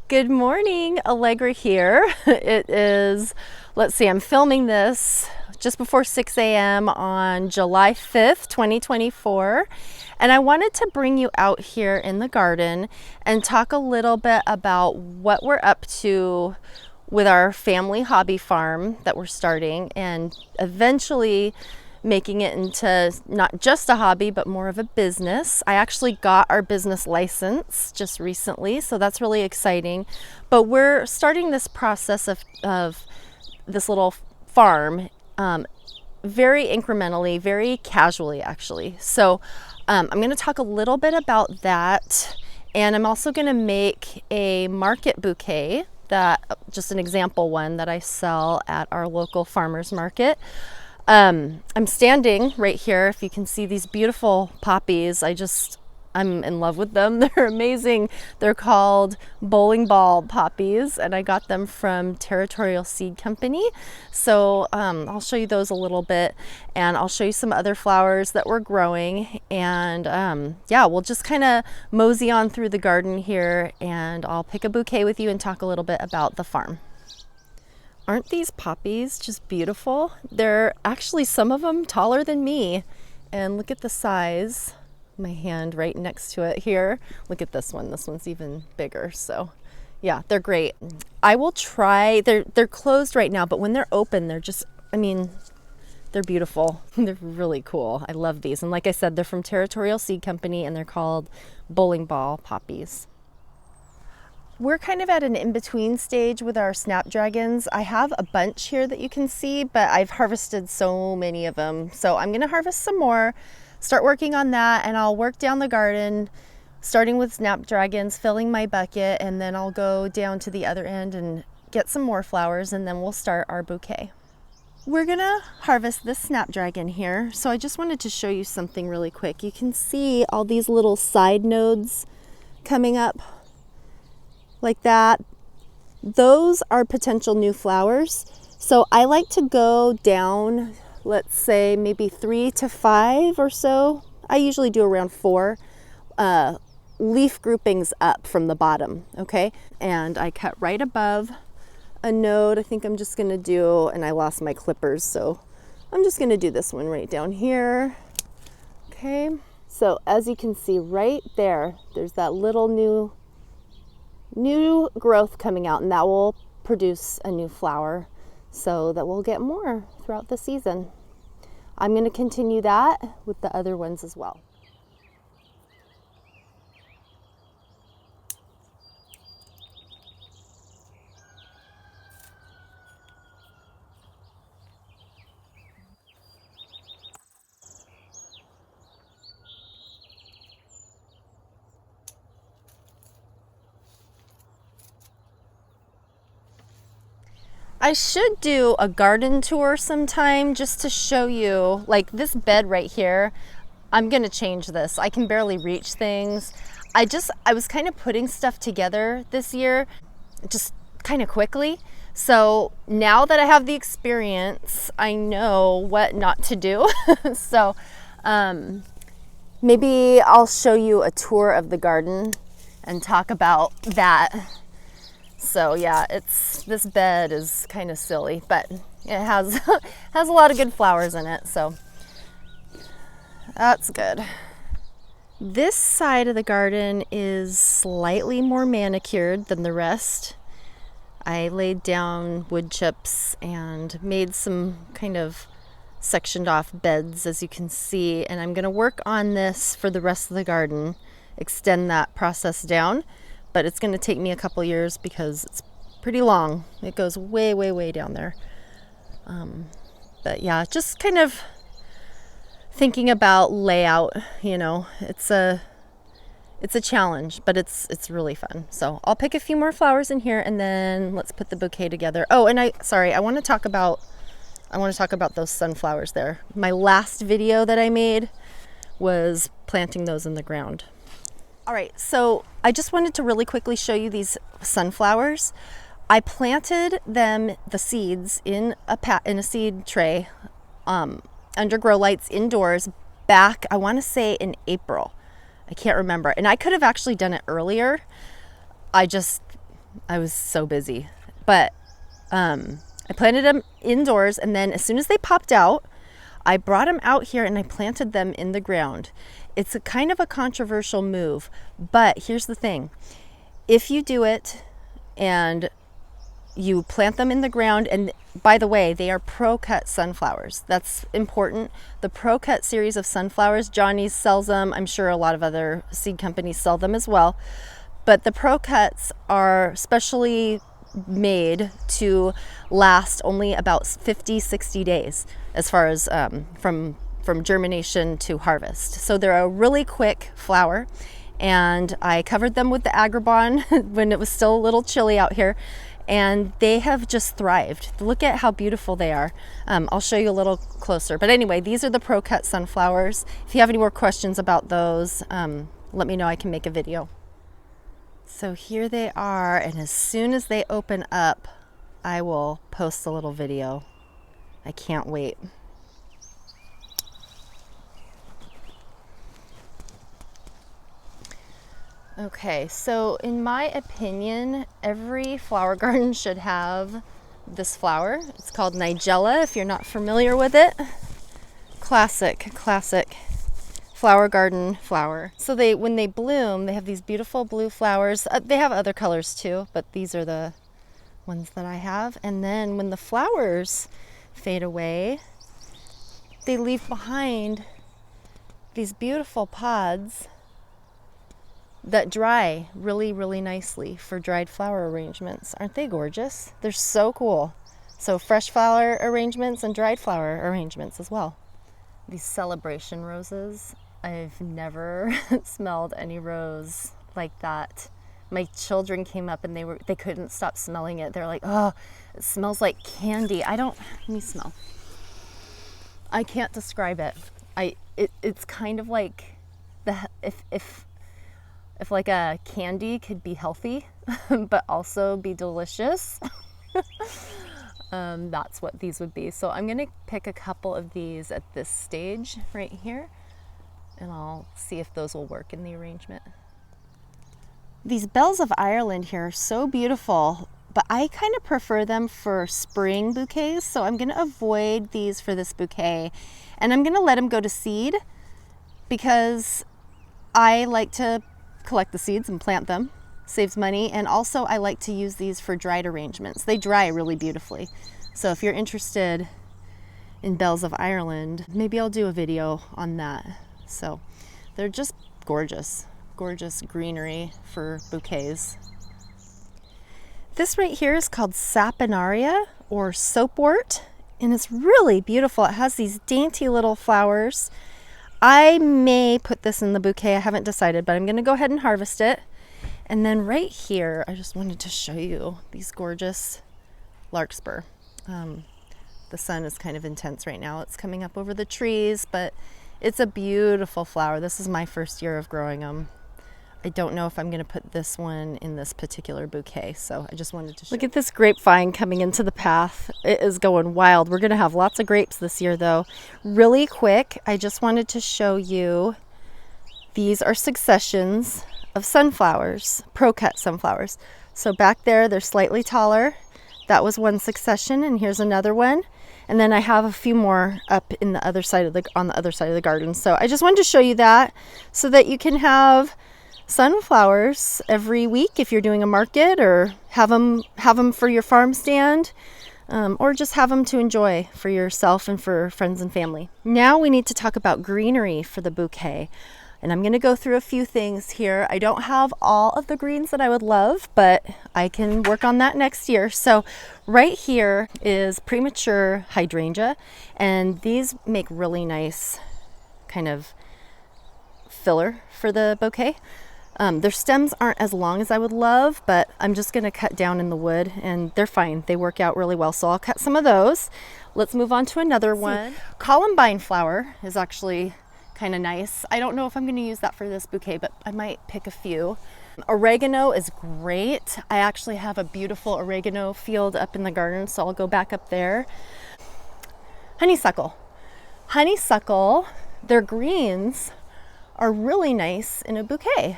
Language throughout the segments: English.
Good morning, Allegra here. It is, let's see, I'm filming this just before 6 a.m. on July 5th, 2024. And I wanted to bring you out here in the garden and talk a little bit about what we're up to with our family hobby farm that we're starting and eventually making it into not just a hobby, but more of a business. I actually got our business license just recently, so that's really exciting. But we're starting this process of this little farm very incrementally, very casually, actually. So I'm going to talk a little bit about that. And I'm also going to make a market bouquet, that just an example one that I sell at our local farmers market. I'm standing right here. If you can see these beautiful poppies, I'm in love with them. They're amazing. They're called bowling ball poppies, and I got them from Territorial Seed Company. So I'll show you those a little bit, and I'll show you some other flowers that we're growing. And yeah, we'll just kind of mosey on through the garden here, and I'll pick a bouquet with you and talk a little bit about the farm. Aren't these poppies just beautiful? They're actually, some of them taller than me. And look at the size. My hand right next to it here. Look at this one. This one's even bigger. So yeah, they're great. I will try, they're closed right now, but when they're open, they're just, they're beautiful. They're really cool. I love these. And like I said, they're from Territorial Seed Company, and they're called bowling ball poppies. We're kind of at an in-between stage with our snapdragons. I have a bunch here that you can see, but I've harvested so many of them. So I'm gonna harvest some more, start working on that, and I'll work down the garden, starting with snapdragons, filling my bucket, and then I'll go down to the other end and get some more flowers, and then we'll start our bouquet. We're gonna harvest this snapdragon here. So I just wanted to show you something really quick. You can see all these little side nodes coming up like that. Those are potential new flowers. So I like to go down, let's say maybe 3 to 5 or so. I usually do around 4 leaf groupings up from the bottom, okay? And I cut right above a node. I think I'm just gonna do, and I lost my clippers, so I'm just gonna do this one right down here, okay? So as you can see right there, there's that little new growth coming out, and that will produce a new flower, so that we'll get more throughout the season. I'm going to continue that with the other ones as well. I should do a garden tour sometime just to show you, like this bed right here. I'm gonna change this. I can barely reach things. I was kind of putting stuff together this year, just kind of quickly. So now that I have the experience, I know what not to do. So maybe I'll show you a tour of the garden and talk about that. So yeah, this bed is kind of silly, but it has has a lot of good flowers in it, so that's good. This side of the garden is slightly more manicured than the rest. I laid down wood chips and made some kind of sectioned off beds, as you can see, and I'm gonna work on this for the rest of the garden, extend that process down. But it's going to take me a couple years because it's pretty long. It goes way, way, way down there. But yeah, just kind of thinking about layout, you know, it's a challenge, but it's really fun. So I'll pick a few more flowers in here, and then let's put the bouquet together. Oh, and I want to talk about those sunflowers there. My last video that I made was planting those in the ground. All right, so I just wanted to really quickly show you these sunflowers. I planted them, the seeds, in a seed tray under grow lights indoors back, I want to say in April. I can't remember. And I could have actually done it earlier. I just I was so busy. But I planted them indoors, and then as soon as they popped out, I brought them out here and I planted them in the ground. It's a kind of a controversial move, but here's the thing. If you do it and you plant them in the ground, and by the way, they are pro-cut sunflowers. That's important. The pro-cut series of sunflowers, Johnny's sells them. I'm sure a lot of other seed companies sell them as well. But the pro-cuts are specially made to last only about 50-60 days as far as from germination to harvest. So they're a really quick flower, and I covered them with the Agribon when it was still a little chilly out here, and they have just thrived. Look at how beautiful they are. I'll show you a little closer, but anyway, these are the pro-cut sunflowers. If you have any more questions about those, let me know. I can make a video. So here they are, and as soon as they open up, I will post a little video. I can't wait. Okay, so in my opinion, every flower garden should have this flower. It's called Nigella, if you're not familiar with it. Classic flower garden flower. So when they bloom, they have these beautiful blue flowers. They have other colors too, but these are the ones that I have. And then when the flowers fade away, they leave behind these beautiful pods that dry really, really nicely for dried flower arrangements. Aren't they gorgeous? They're so cool. So fresh flower arrangements and dried flower arrangements as well. These celebration roses, I've never smelled any rose like that. My children came up and they couldn't stop smelling it. They're like, oh, it smells like candy. Let me smell. I can't describe it. It's kind of like if like a candy could be healthy, but also be delicious. That's what these would be. So I'm gonna pick a couple of these at this stage right here, and I'll see if those will work in the arrangement. These bells of Ireland here are so beautiful, but I kind of prefer them for spring bouquets, so I'm gonna avoid these for this bouquet, and I'm gonna let them go to seed because I like to collect the seeds and plant them. Saves money, and also I like to use these for dried arrangements. They dry really beautifully. So if you're interested in bells of Ireland, maybe I'll do a video on that. So they're just gorgeous greenery for bouquets. This right here is called Saponaria or soapwort, and it's really beautiful. It has these dainty little flowers. I may put this in the bouquet. I haven't decided, but I'm going to go ahead and harvest it. And then right here, I just wanted to show you these gorgeous larkspur. The sun is kind of intense right now. It's coming up over the trees, but it's a beautiful flower. This is my first year of growing them. I don't know if I'm going to put this one in this particular bouquet, so I just wanted to show. Look at this grapevine coming into the path. It is going wild. We're going to have lots of grapes this year, though. Really quick, I just wanted to show you, these are successions of sunflowers, pro-cut sunflowers. So back there, they're slightly taller. That was one succession, and here's another one. And then I have a few more up in the other side of on the other side of the garden. So I just wanted to show you that so that you can have sunflowers every week if you're doing a market, or have them for your farm stand, or just have them to enjoy for yourself and for friends and family. Now we need to talk about greenery for the bouquet. And I'm going to go through a few things here. I don't have all of the greens that I would love, but I can work on that next year. So right here is premature hydrangea, and these make really nice kind of filler for the bouquet. Their stems aren't as long as I would love, but I'm just going to cut down in the wood, and they're fine. They work out really well, so I'll cut some of those. Let's move on to another one. Columbine flower is actually kind of nice. I don't know if I'm going to use that for this bouquet, but I might pick a few. Oregano is great. I actually have a beautiful oregano field up in the garden, so I'll go back up there. Honeysuckle. Honeysuckle, their greens are really nice in a bouquet.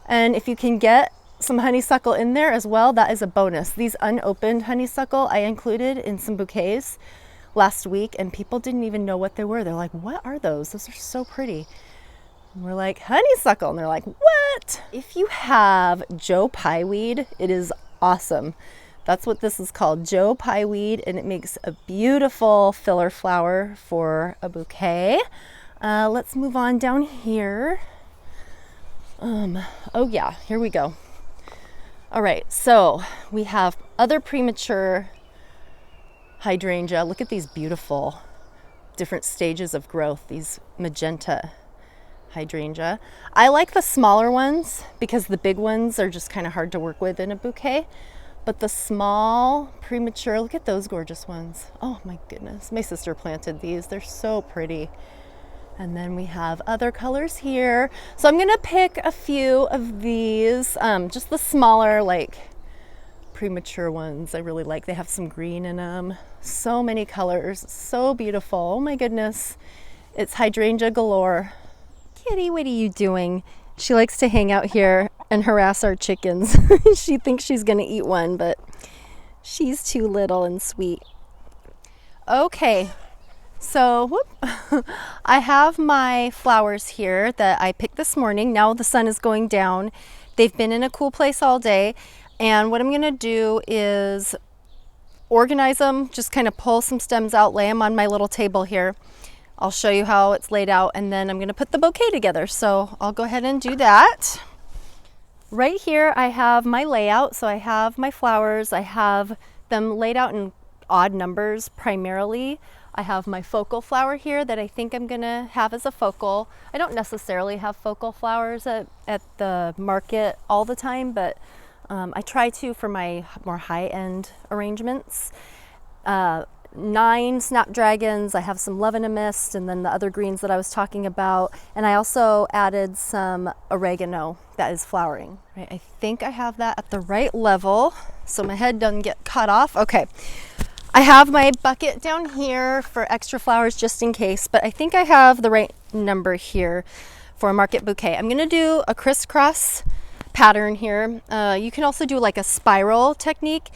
And if you can get some honeysuckle in there as well. That is a bonus. These unopened honeysuckle I included in some bouquets last week, and people didn't even know what they were. They're like, what are those? Those are so pretty. And we're like, honeysuckle. And they're like, what? If you have Joe Pye weed, it is awesome. That's what this is called, Joe Pye weed, and it makes a beautiful filler flower for a bouquet. Let's move on down here. Oh yeah, here we go. All right, so we have other premature hydrangea. Look at these beautiful different stages of growth, these magenta hydrangea. I like the smaller ones because the big ones are just kind of hard to work with in a bouquet. But the small premature, look at those gorgeous ones. Oh my goodness, my sister planted these. They're so pretty. And then we have other colors here. So I'm gonna pick a few of these, just the smaller, like premature ones I really like. They have some green in them. So many colors, so beautiful. Oh my goodness, it's hydrangea galore. Kitty, what are you doing? She likes to hang out here and harass our chickens. She thinks she's gonna eat one, but she's too little and sweet. Okay, so I have my flowers here that I picked this morning. Now the sun is going down. They've been in a cool place all day. And what I'm gonna do is organize them, just kind of pull some stems out, lay them on my little table here. I'll show you how it's laid out, and then I'm gonna put the bouquet together. So I'll go ahead and do that. Right here I have my layout. So I have my flowers. I have them laid out in odd numbers primarily. I have my focal flower here that I think I'm gonna have as a focal. I don't necessarily have focal flowers at the market all the time, but I try to for my more high-end arrangements. 9 snapdragons, I have some love in a mist, and then the other greens that I was talking about. And I also added some oregano that is flowering. Right, I think I have that at the right level so my head doesn't get cut off. Okay, I have my bucket down here for extra flowers just in case, but I think I have the right number here for a market bouquet. I'm gonna do a crisscross pattern here. You can also do like a spiral technique.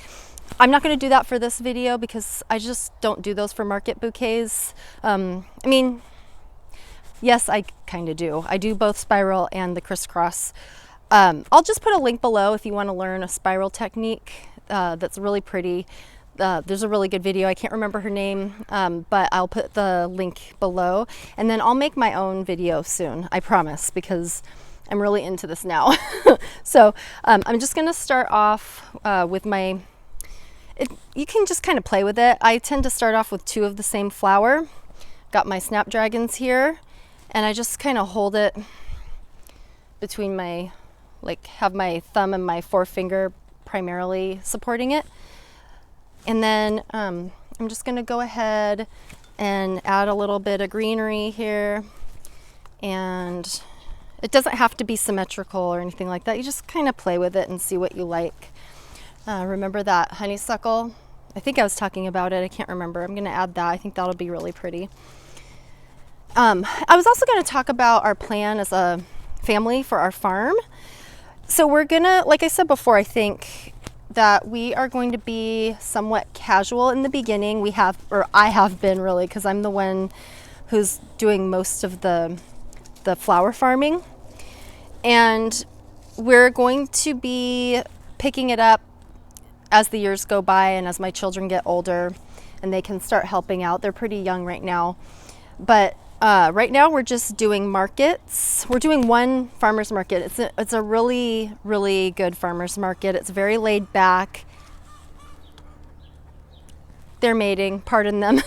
I'm not going to do that for this video because I just don't do those for market bouquets. I mean, yes, I kind of do. I do both spiral and the crisscross. I'll just put a link below if you want to learn a spiral technique that's really pretty. There's a really good video. I can't remember her name, but I'll put the link below. And then I'll make my own video soon, I promise, because I'm really into this now. So I'm just going to start off with my... you can just kind of play with it. I tend to start off with 2 of the same flower. Got my snapdragons here, and I just kind of hold it between my, like have my thumb and my forefinger primarily supporting it. And then I'm just going to go ahead and add a little bit of greenery here. And it doesn't have to be symmetrical or anything like that. You just kind of play with it and see what you like. Remember that honeysuckle? I think I was talking about it. I can't remember. I'm going to add that. I think that'll be really pretty. I was also going to talk about our plan as a family for our farm. So we're going to, like I said before, I think that we are going to be somewhat casual in the beginning. We have, or I have been really, because I'm the one who's doing most of the flower farming. And we're going to be picking it up as the years go by and as my children get older and they can start helping out. They're pretty young right now. But right now we're just doing markets. We're doing one farmer's market. It's a really, really good farmer's market. It's very laid back. They're mating, pardon them.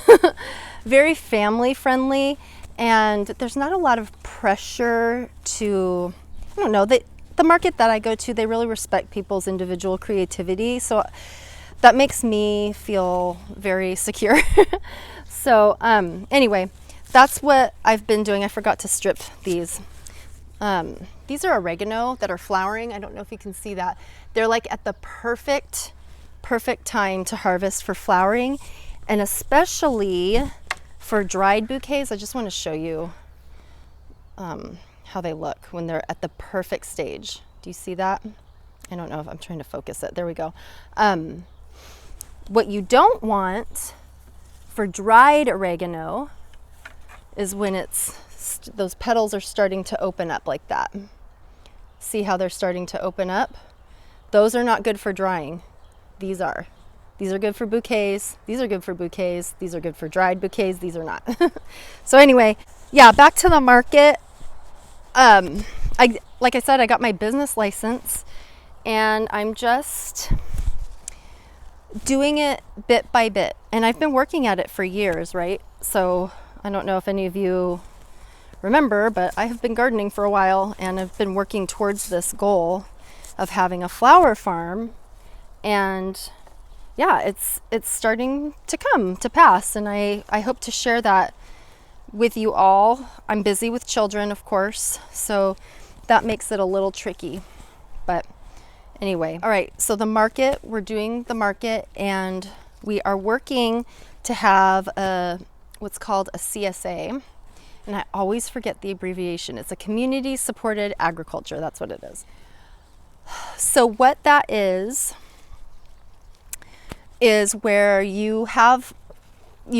Very family friendly. And there's not a lot of pressure to, I don't know, the market that I go to, they really respect people's individual creativity. So that makes me feel very secure. So anyway, that's what I've been doing. I forgot to strip these. These are oregano that are flowering. I don't know if you can see that. They're like at the perfect time to harvest for flowering, and especially for dried bouquets. I just want to show you how they look when they're at the perfect stage. Do you see that? I don't know if I'm trying to focus it. There we go. What you don't want for dried oregano is when those petals are starting to open up like that. See how they're starting to open up? Those are not good for drying. These are. These are good for bouquets. These are good for bouquets. These are good for dried bouquets. These are not. So anyway, yeah, back to the market. Like I said, I got my business license and I'm just doing it bit by bit. And I've been working at it for years, right? So I don't know if any of you remember, but I have been gardening for a while and I've been working towards this goal of having a flower farm. And yeah, it's starting to come to pass. And I hope to share that with you all. I'm busy with children, of course, so that makes it a little tricky. But anyway, all right, so the market, we're doing the market and we are working to have what's called a CSA. And I always forget the abbreviation. It's a community supported agriculture. That's what it is. So what that is where you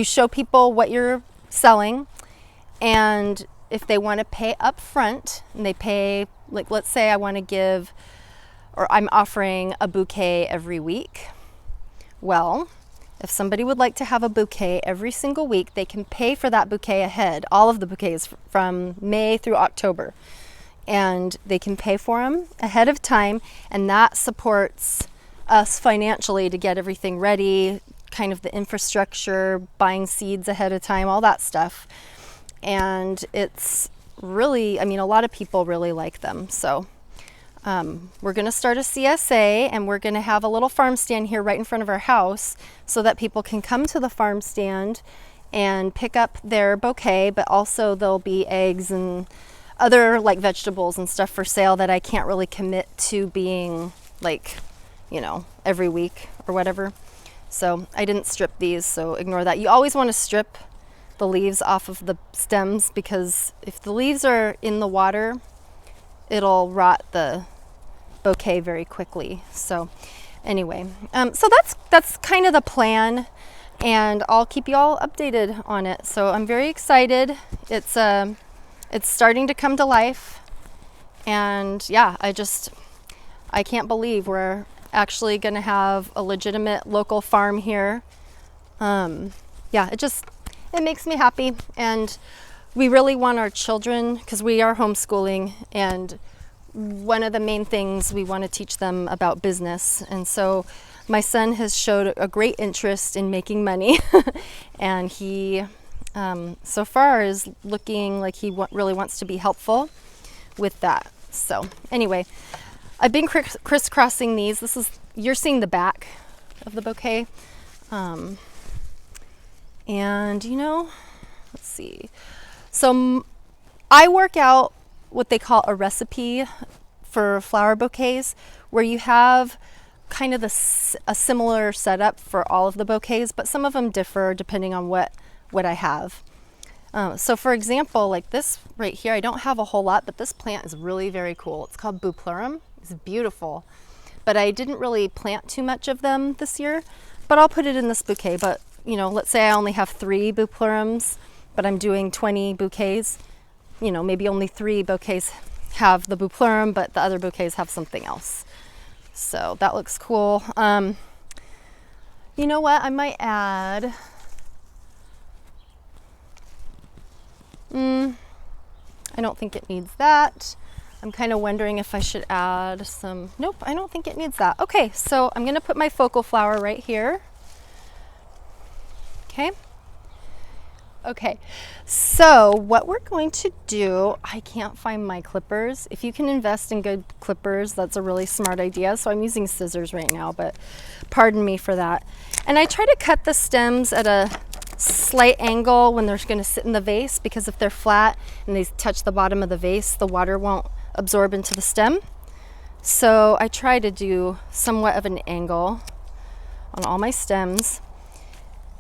show people what you're selling, and if they want to pay up front and they pay, like, let's say I want to give, or I'm offering a bouquet every week. Well, if somebody would like to have a bouquet every single week, they can pay for that bouquet ahead, all of the bouquets from May through October. And they can pay for them ahead of time, and that supports us financially to get everything ready, kind of the infrastructure, buying seeds ahead of time, all that stuff. And it's really, I mean, a lot of people really like them. So we're going to start a CSA, and we're going to have a little farm stand here right in front of our house so that people can come to the farm stand and pick up their bouquet, but also there'll be eggs and other like vegetables and stuff for sale that I can't really commit to being like, you know, every week or whatever. So I didn't strip these, so ignore that. You always want to strip the leaves off of the stems, because if the leaves are in the water, it'll rot the bouquet very quickly. So anyway, so that's kind of the plan, and I'll keep you all updated on it. So I'm very excited. It's starting to come to life, and yeah, I can't believe we're actually going to have a legitimate local farm here. Yeah, it makes me happy, and we really want our children, because we are homeschooling, and one of the main things we want to teach them about business. And so my son has showed a great interest in making money and he so far is looking like he really wants to be helpful with that. So anyway, I've been crisscrossing these. You're seeing the back of the bouquet. And you know, let's see. So I work out what they call a recipe for flower bouquets, where you have kind of a similar setup for all of the bouquets, but some of them differ depending on what I have. So for example, like this right here, I don't have a whole lot, but this plant is really very cool. It's called Bouquet. It's beautiful, but I didn't really plant too much of them this year, but I'll put it in this bouquet. But you know, let's say I only have 3 Bouquets, but I'm doing 20 bouquets. You know, maybe only 3 bouquets have the Bouquet, but the other bouquets have something else. So that looks cool. You know what? I might add. I don't think it needs that. I'm kind of wondering if I should add some. Nope, I don't think it needs that. Okay, so I'm going to put my focal flower right here. Okay, so what we're going to do, I can't find my clippers. If you can invest in good clippers, that's a really smart idea. So I'm using scissors right now, but pardon me for that. And I try to cut the stems at a slight angle when they're going to sit in the vase, because if they're flat and they touch the bottom of the vase, the water won't absorb into the stem. So I try to do somewhat of an angle on all my stems.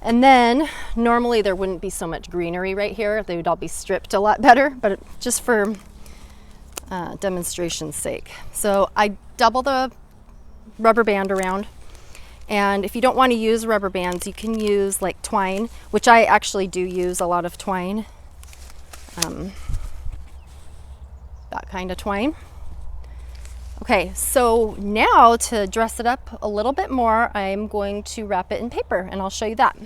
And then normally there wouldn't be so much greenery right here. They would all be stripped a lot better, but just for demonstration's sake. So I double the rubber band around. And if you don't want to use rubber bands, you can use like twine, which I actually do use a lot of twine. That kind of twine. Okay, so now to dress it up a little bit more, I'm going to wrap it in paper, and I'll show you that.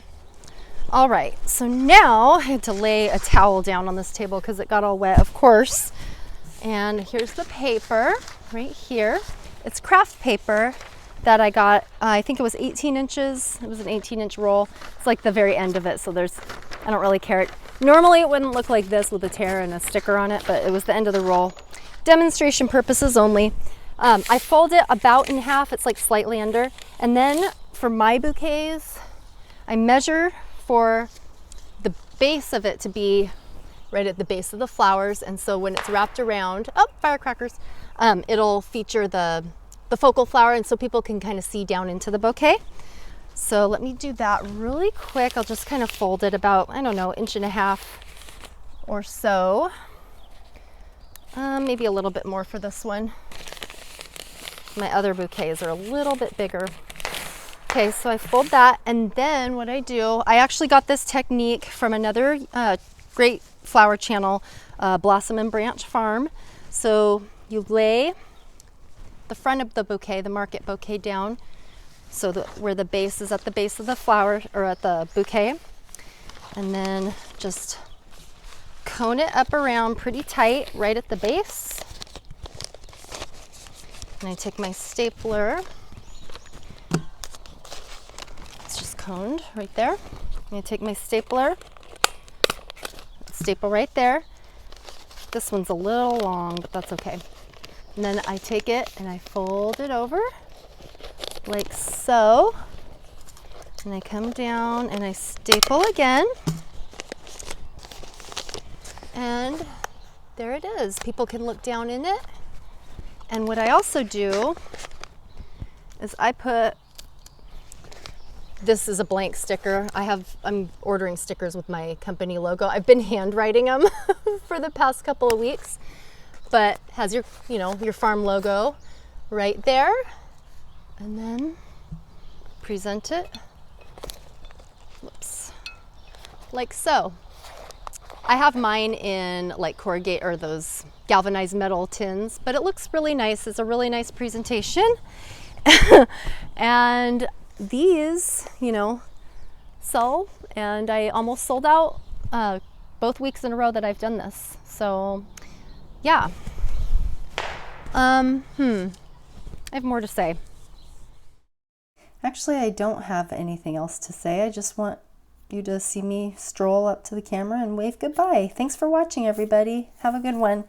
All right, so now I had to lay a towel down on this table because it got all wet, of course. And here's the paper right here. It's craft paper that I got, I think it was 18 inches. It was an 18-inch roll. It's like the very end of it, so I don't really care. Normally it wouldn't look like this with a tear and a sticker on it, but it was the end of the roll. Demonstration purposes only. I fold it about in half, it's like slightly under. And then for my bouquets, I measure for the base of it to be right at the base of the flowers. And so when it's wrapped around, oh, firecrackers, it'll feature the focal flower, and so people can kind of see down into the bouquet. So let me do that really quick. I'll just kind of fold it about, I don't know, 1.5 inches or so. Maybe a little bit more for this one. My other bouquets are a little bit bigger. Okay, so I fold that, and then what I do, I actually got this technique from another great flower channel, Blossom and Branch Farm. So you lay the front of the bouquet, the market bouquet, down so that where the base is at the base of the flower or at the bouquet, and then just cone it up around pretty tight right at the base. And I take my stapler, it's just coned right there. And I take my stapler, staple right there. This one's a little long, but that's okay. And then I take it and I fold it over like so. And I come down and I staple again. And there it is. People can look down in it. And what I also do is I put, this is a blank sticker. I'm ordering stickers with my company logo. I've been handwriting them for the past couple of weeks. But has your, your farm logo right there, and then present it, whoops, like so. I have mine in like corrugate or those galvanized metal tins, but it looks really nice. It's a really nice presentation. And these, sell, and I almost sold out both weeks in a row that I've done this. So yeah. I have more to say. Actually, I don't have anything else to say. I just want you to see me stroll up to the camera and wave goodbye. Thanks for watching, everybody. Have a good one.